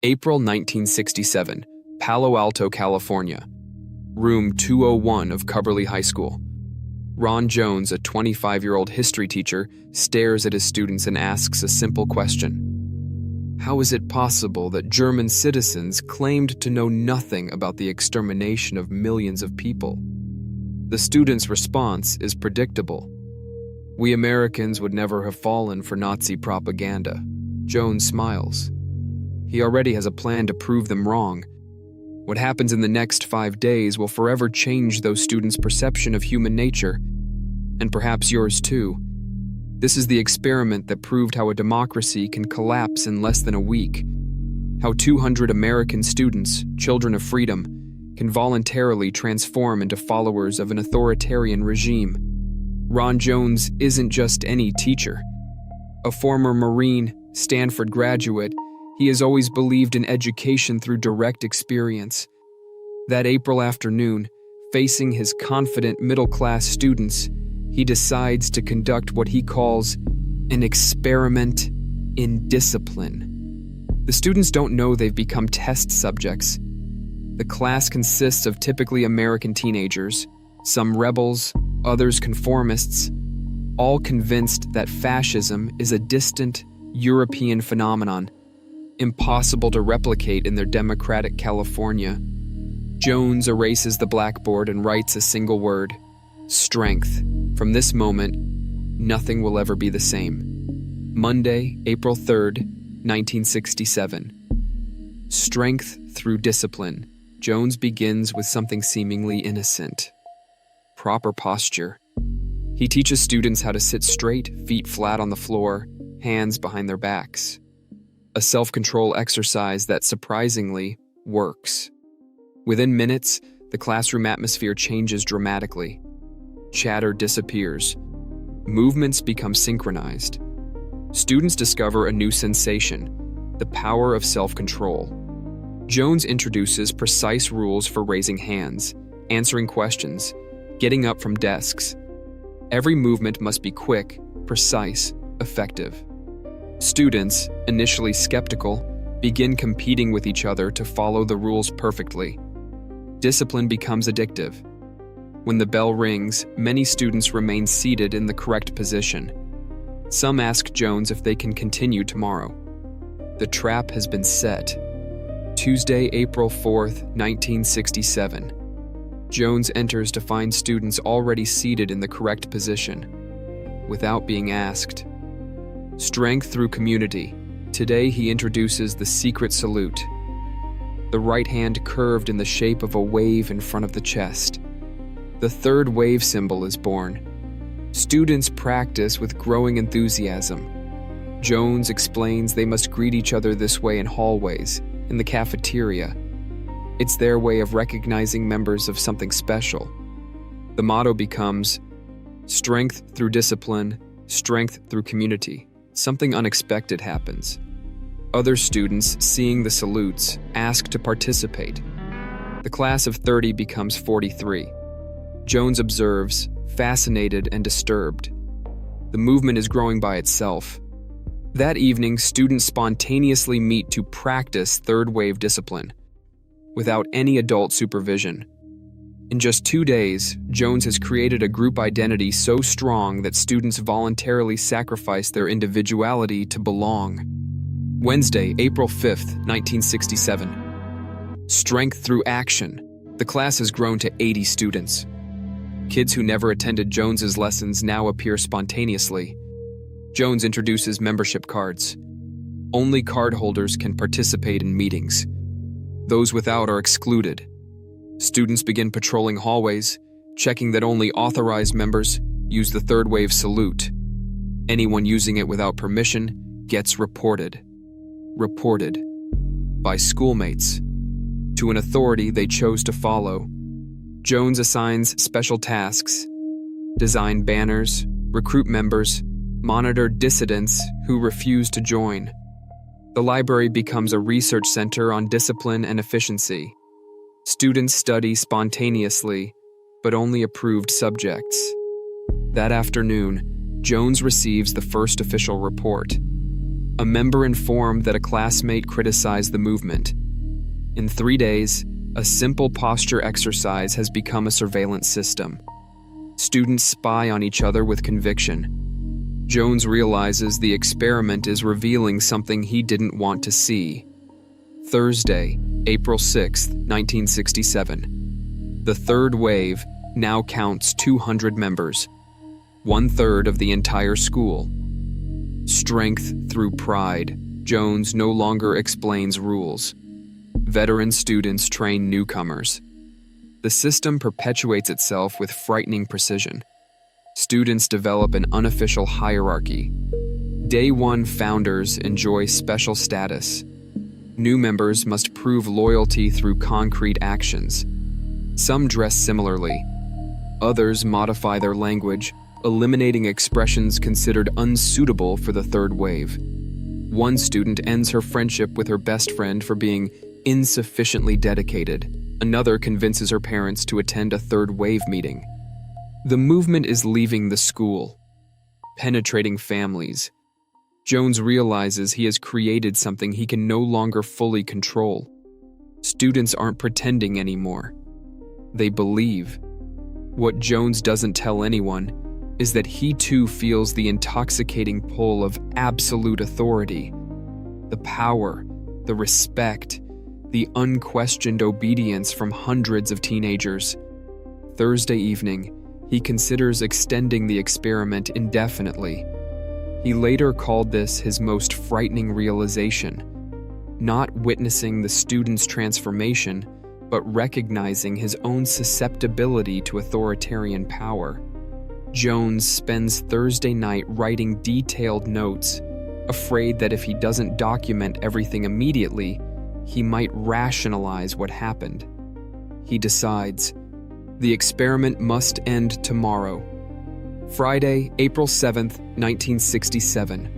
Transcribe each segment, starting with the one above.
April 1967, Palo Alto, California. Room 201 of Cubberley High School. Ron Jones, a 25-year-old history teacher, stares at his students and asks a simple question. How is it possible that German citizens claimed to know nothing about the extermination of millions of people? The students' response is predictable. We Americans would never have fallen for Nazi propaganda. Jones smiles. He already has a plan to prove them wrong. What happens in the next 5 days will forever change those students' perception of human nature, and perhaps yours too. This is the experiment that proved how a democracy can collapse in less than a week. How 200 American students, children of freedom, can voluntarily transform into followers of an authoritarian regime. Ron Jones isn't just any teacher. A former Marine, Stanford graduate, he has always believed in education through direct experience. That April afternoon, facing his confident middle-class students, he decides to conduct what he calls an experiment in discipline. The students don't know they've become test subjects. The class consists of typically American teenagers, some rebels, others conformists, all convinced that fascism is a distant European phenomenon, impossible to replicate in their democratic California. Jones erases the blackboard and writes a single word: strength. From this moment, nothing will ever be the same. Monday, April 3rd, 1967. Strength through discipline. Jones begins with something seemingly innocent. Proper posture. He teaches students how to sit straight, feet flat on the floor, hands behind their backs. A self-control exercise that surprisingly works. Within minutes, the classroom atmosphere changes dramatically. Chatter disappears. Movements become synchronized. Students discover a new sensation: the power of self-control. Jones introduces precise rules for raising hands, answering questions, getting up from desks. Every movement must be quick, precise, effective. Students, initially skeptical, begin competing with each other to follow the rules perfectly. Discipline becomes addictive. When the bell rings, many students remain seated in the correct position. Some ask Jones if they can continue tomorrow. The trap has been set. Tuesday, April 4th, 1967. Jones enters to find students already seated in the correct position, without being asked. Strength through community. Today he introduces the secret salute. The right hand curved in the shape of a wave in front of the chest. The third wave symbol is born. Students practice with growing enthusiasm. Jones explains they must greet each other this way in hallways, in the cafeteria. It's their way of recognizing members of something special. The motto becomes, strength through discipline, strength through community. Something unexpected happens. Other students, seeing the salutes, ask to participate. The class of 30 becomes 43. Jones observes, fascinated and disturbed. The movement is growing by itself. That evening, students spontaneously meet to practice third-wave discipline, without any adult supervision. In just 2 days, Jones has created a group identity so strong that students voluntarily sacrifice their individuality to belong. Wednesday, April 5th, 1967. Strength through action. The class has grown to 80 students. Kids who never attended Jones's lessons now appear spontaneously. Jones introduces membership cards. Only card holders can participate in meetings. Those without are excluded. Students begin patrolling hallways, checking that only authorized members use the third wave salute. Anyone using it without permission gets reported. Reported by schoolmates to an authority they chose to follow. Jones assigns special tasks: design banners, recruit members, monitor dissidents who refuse to join. The library becomes a research center on discipline and efficiency. Students study spontaneously, but only approved subjects. That afternoon, Jones receives the first official report. A member informed that a classmate criticized the movement. In 3 days, a simple posture exercise has become a surveillance system. Students spy on each other with conviction. Jones realizes the experiment is revealing something he didn't want to see. Thursday, April 6, 1967. The third wave now counts 200 members, 1/3 of the entire school. Strength through pride, Jones no longer explains rules. Veteran students train newcomers. The system perpetuates itself with frightening precision. Students develop an unofficial hierarchy. Day 1 founders enjoy special status. New members must prove loyalty through concrete actions. Some dress similarly. Others modify their language, eliminating expressions considered unsuitable for the third wave. One student ends her friendship with her best friend for being insufficiently dedicated. Another convinces her parents to attend a third wave meeting. The movement is leaving the school, penetrating families. Jones realizes he has created something he can no longer fully control. Students aren't pretending anymore. They believe. What Jones doesn't tell anyone is that he too feels the intoxicating pull of absolute authority. The power, the respect, the unquestioned obedience from hundreds of teenagers. Thursday evening, he considers extending the experiment indefinitely. He later called this his most frightening realization, not witnessing the student's transformation, but recognizing his own susceptibility to authoritarian power. Jones spends Thursday night writing detailed notes, afraid that if he doesn't document everything immediately, he might rationalize what happened. He decides, the experiment must end tomorrow. Friday, April 7th, 1967.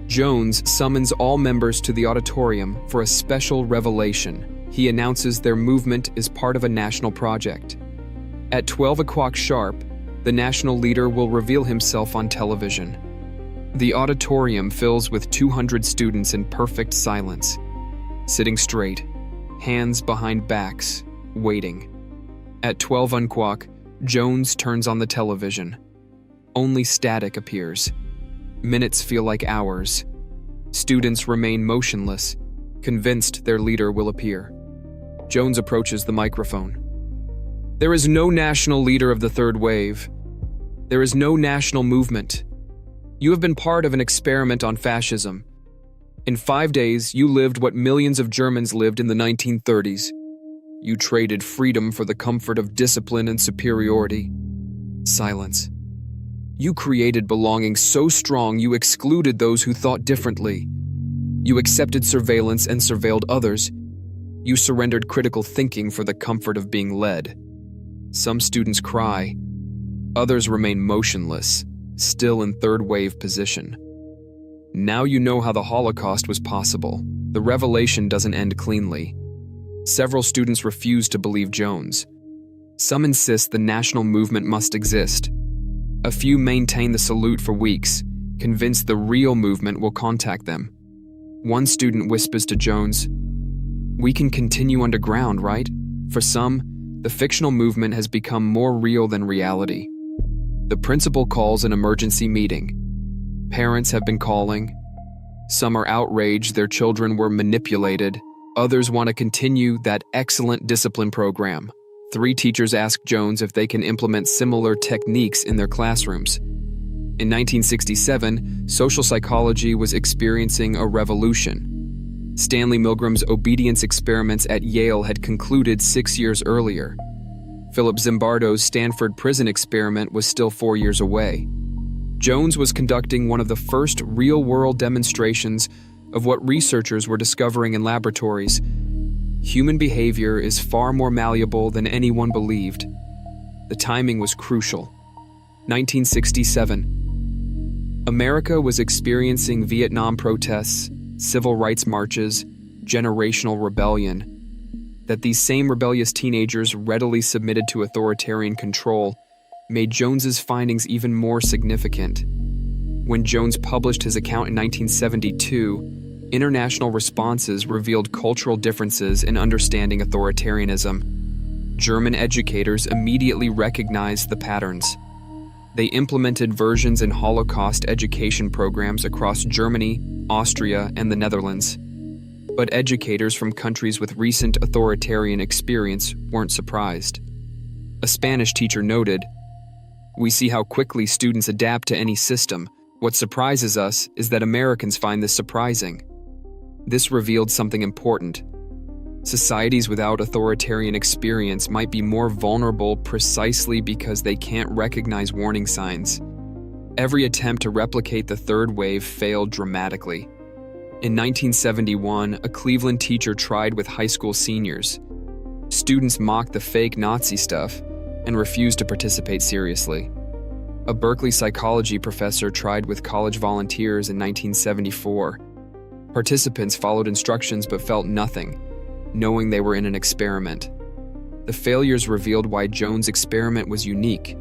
Jones summons all members to the auditorium for a special revelation. He announces their movement is part of a national project. At 12 o'clock sharp, the national leader will reveal himself on television. The auditorium fills with 200 students in perfect silence, sitting straight, hands behind backs, waiting. At 12 o'clock, Jones turns on the television. Only static appears. Minutes feel like hours. Students remain motionless, convinced their leader will appear. Jones approaches the microphone. There is no national leader of the third wave. There is no national movement. You have been part of an experiment on fascism. In 5 days, you lived what millions of Germans lived in the 1930s. You traded freedom for the comfort of discipline and superiority. Silence. You created belonging so strong you excluded those who thought differently. You accepted surveillance and surveilled others. You surrendered critical thinking for the comfort of being led. Some students cry. Others remain motionless, still in third wave position. Now you know how the Holocaust was possible. The revelation doesn't end cleanly. Several students refuse to believe Jones. Some insist the national movement must exist. A few maintain the salute for weeks, convinced the real movement will contact them. One student whispers to Jones, "We can continue underground, right?" For some, the fictional movement has become more real than reality. The principal calls an emergency meeting. Parents have been calling. Some are outraged their children were manipulated. Others want to continue that excellent discipline program. 3 teachers ask Jones if they can implement similar techniques in their classrooms. In 1967, social psychology was experiencing a revolution. Stanley Milgram's obedience experiments at Yale had concluded 6 years earlier. Philip Zimbardo's Stanford prison experiment was still 4 years away. Jones was conducting one of the first real-world demonstrations of what researchers were discovering in laboratories. Human behavior is far more malleable than anyone believed. The timing was crucial. 1967. America was experiencing Vietnam protests, civil rights marches, generational rebellion. That these same rebellious teenagers readily submitted to authoritarian control made Jones's findings even more significant. When Jones published his account in 1972, international responses revealed cultural differences in understanding authoritarianism. German educators immediately recognized the patterns. They implemented versions in Holocaust education programs across Germany, Austria, and the Netherlands. But educators from countries with recent authoritarian experience weren't surprised. A Spanish teacher noted, "We see how quickly students adapt to any system. What surprises us is that Americans find this surprising." This revealed something important. Societies without authoritarian experience might be more vulnerable precisely because they can't recognize warning signs. Every attempt to replicate the third wave failed dramatically. In 1971, a Cleveland teacher tried with high school seniors. Students mocked the fake Nazi stuff and refused to participate seriously. A Berkeley psychology professor tried with college volunteers in 1974. Participants followed instructions but felt nothing, knowing they were in an experiment. The failures revealed why Jones' experiment was unique: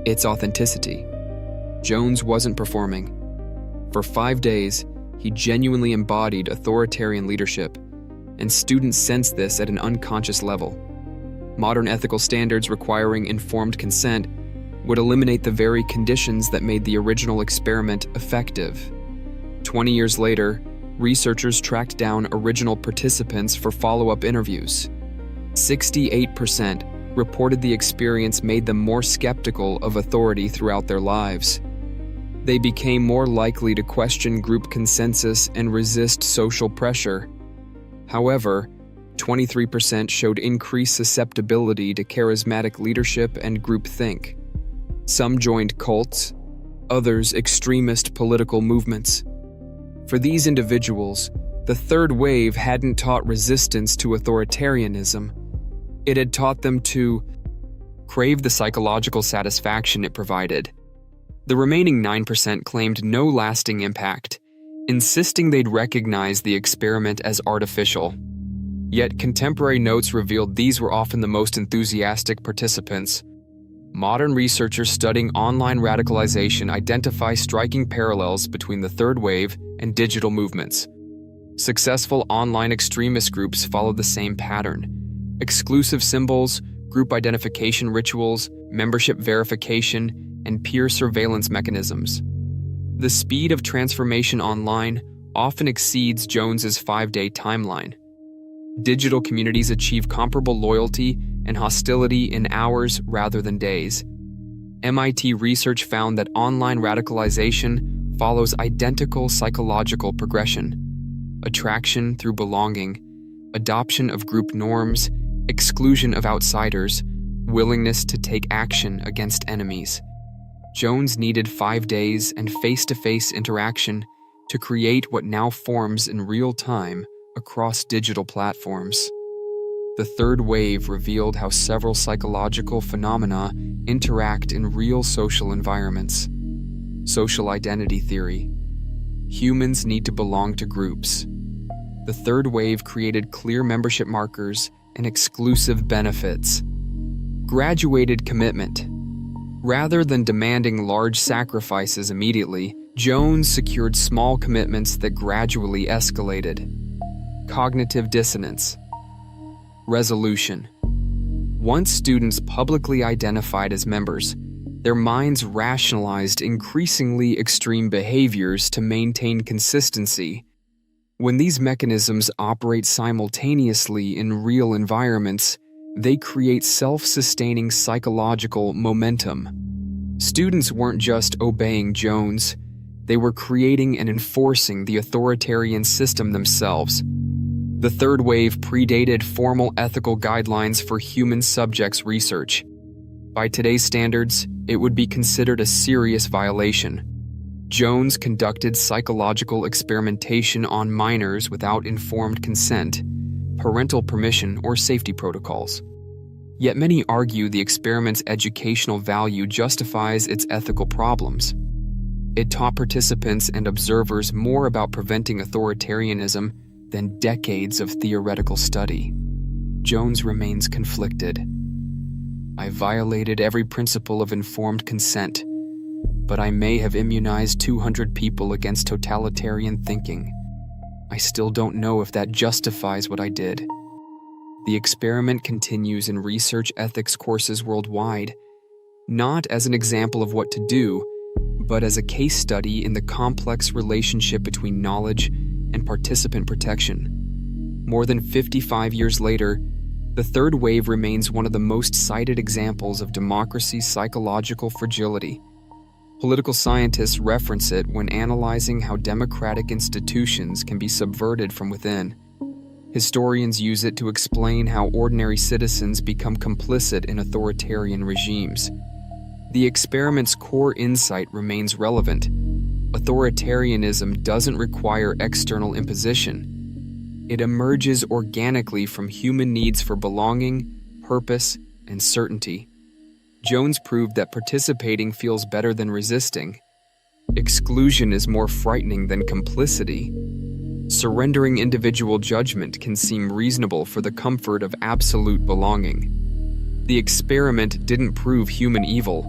its authenticity. Jones wasn't performing. For 5 days, he genuinely embodied authoritarian leadership, and students sensed this at an unconscious level. Modern ethical standards requiring informed consent would eliminate the very conditions that made the original experiment effective. 20 years later, researchers tracked down original participants for follow-up interviews. 68% reported the experience made them more skeptical of authority throughout their lives. They became more likely to question group consensus and resist social pressure. However, 23% showed increased susceptibility to charismatic leadership and groupthink. Some joined cults, others extremist political movements. For these individuals, the third wave hadn't taught resistance to authoritarianism. It had taught them to crave the psychological satisfaction it provided. The remaining 9% claimed no lasting impact, insisting they'd recognize the experiment as artificial. Yet contemporary notes revealed these were often the most enthusiastic participants. Modern researchers studying online radicalization identify striking parallels between the third wave and digital movements. Successful online extremist groups follow the same pattern: exclusive symbols, group identification rituals, membership verification, and peer surveillance mechanisms. The speed of transformation online often exceeds Jones's 5-day timeline. Digital communities achieve comparable loyalty and hostility in hours rather than days. MIT research found that online radicalization follows identical psychological progression: attraction through belonging, adoption of group norms, exclusion of outsiders, willingness to take action against enemies. Jones needed 5 days and face-to-face interaction to create what now forms in real time across digital platforms. The third wave revealed how several psychological phenomena interact in real social environments. Social identity theory. Humans need to belong to groups. The third wave created clear membership markers and exclusive benefits. Graduated commitment. Rather than demanding large sacrifices immediately, Jones secured small commitments that gradually escalated. Cognitive dissonance. Resolution. Once students publicly identified as members, their minds rationalized increasingly extreme behaviors to maintain consistency. When these mechanisms operate simultaneously in real environments, they create self-sustaining psychological momentum. Students weren't just obeying Jones, they were creating and enforcing the authoritarian system themselves. The third wave predated formal ethical guidelines for human subjects research. By today's standards, it would be considered a serious violation. Jones conducted psychological experimentation on minors without informed consent, parental permission, or safety protocols. Yet many argue the experiment's educational value justifies its ethical problems. It taught participants and observers more about preventing authoritarianism than decades of theoretical study. Jones remains conflicted. "I violated every principle of informed consent," but I may have immunized 200 people against totalitarian thinking. I still don't know if that justifies what I did. The experiment continues in research ethics courses worldwide, not as an example of what to do, but as a case study in the complex relationship between knowledge and participant protection. More than 55 years later, the third wave remains one of the most cited examples of democracy's psychological fragility. Political scientists reference it when analyzing how democratic institutions can be subverted from within. Historians use it to explain how ordinary citizens become complicit in authoritarian regimes. The experiment's core insight remains relevant. Authoritarianism doesn't require external imposition. It emerges organically from human needs for belonging, purpose, and certainty. Jones proved that participating feels better than resisting. Exclusion is more frightening than complicity. Surrendering individual judgment can seem reasonable for the comfort of absolute belonging. The experiment didn't prove human evil.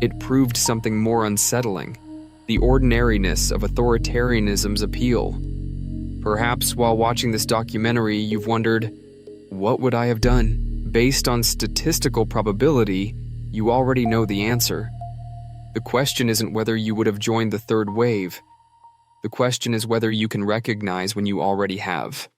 It proved something more unsettling: the ordinariness of authoritarianism's appeal. Perhaps while watching this documentary, you've wondered, what would I have done? Based on statistical probability, you already know the answer. The question isn't whether you would have joined the third wave. The question is whether you can recognize when you already have.